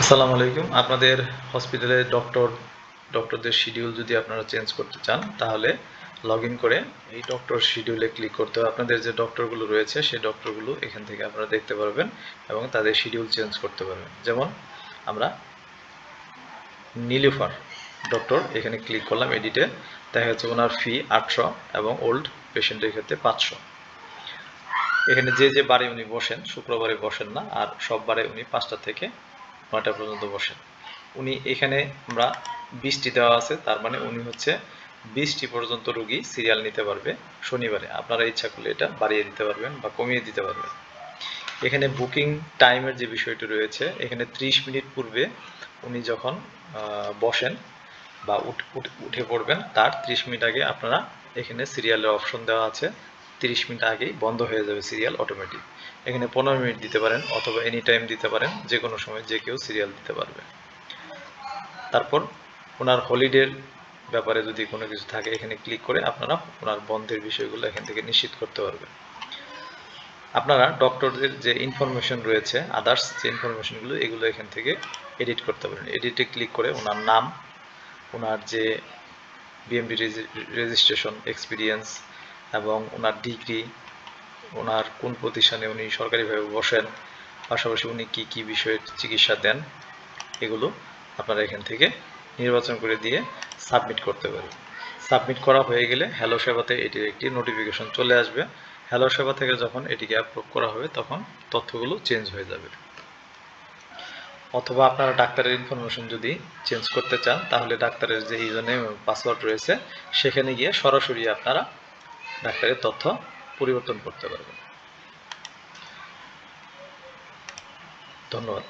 আসসালামু আলাইকুম। আপনাদের হসপিটালে ডক্টরদের শিডিউল যদি আপনারা চেঞ্জ করতে চান তাহলে লগ ইন করে এই ডক্টর শিডিউলে ক্লিক করতে হবে। আপনাদের যে ডক্টরগুলো রয়েছে সেই ডক্টরগুলো এখান থেকে আপনারা দেখতে পারবেন এবং তাদের শিডিউল চেঞ্জ করতে পারবেন। যেমন আমরা নীলুফার ডক্টর এখানে ক্লিক করলাম এডিটে, দেখা যাচ্ছে ওনার ফি 800 এবং ওল্ড পেশেন্টের ক্ষেত্রে 500। এখানে যে বারে উনি বসেন, শুক্রবারে বসেন না, আর সব বারে উনি 5টা থেকে 9টা পর্যন্ত বসেন। উনি এখানে আমরা 20টি দেওয়া আছে, তার মানে উনি হচ্ছে 20টি পর্যন্ত রোগী সিরিয়াল নিতে পারবে শনিবারে। আপনারা ইচ্ছা করলে এটা বাড়িয়ে দিতে পারবেন বা কমিয়ে দিতে পারবেন। এখানে বুকিং টাইমের যে বিষয়টি রয়েছে, এখানে 30 মিনিট পূর্বে উনি যখন বসেন বা উঠে পড়বেন তার 30 মিনিট আগে আপনারা এখানে সিরিয়ালের অপশন দেওয়া আছে। 30 মিনিট আগেই বন্ধ হয়ে যাবে সিরিয়াল অটোমেটিক। এখানে 15 মিনিট দিতে পারেন অথবা এনি টাইম দিতে পারেন, যে কোনো সময় যে কেউ সিরিয়াল দিতে পারবে। তারপর ওনার হলিডের ব্যাপারে যদি কোনো কিছু থাকে এখানে ক্লিক করে আপনারা ওনার বন্ধের বিষয়গুলো এখান থেকে নিশ্চিত করতে পারবেন। আপনারা ডক্টরদের যে ইনফরমেশন রয়েছে, আদার্স যে ইনফরমেশনগুলো, এগুলো এখান থেকে এডিট করতে পারেন। এডিটে ক্লিক করে ওনার নাম, ওনার যে বিএমডি রেজিস্ট্রেশন, এক্সপিরিয়েন্স এবং ওনার ডিগ্রি, ওনার কোন প্রতিষ্ঠানে উনি সরকারিভাবে বসেন, পাশাপাশি উনি কি বিষয়ে চিকিৎসা দেন, এগুলো আপনারা এখান থেকে নির্বাচন করে দিয়ে সাবমিট করতে পারেন। সাবমিট করা হয়ে গেলে হ্যালো সেবাতে এটির একটি নোটিফিকেশন চলে আসবে। হ্যালো সেবা থেকে যখন এটিকে অ্যাপ্রুভ করা হবে তখন তথ্যগুলো চেঞ্জ হয়ে যাবে। অথবা আপনারা ডাক্তারের ইনফরমেশন যদি চেঞ্জ করতে চান তাহলে ডাক্তারের যে ইউজারনেম এবং পাসওয়ার্ড রয়েছে সেখানে গিয়ে সরাসরি আপনারা ডাক্তারের তথ্য পরিবর্তন করতে পারবেন। ধন্যবাদ।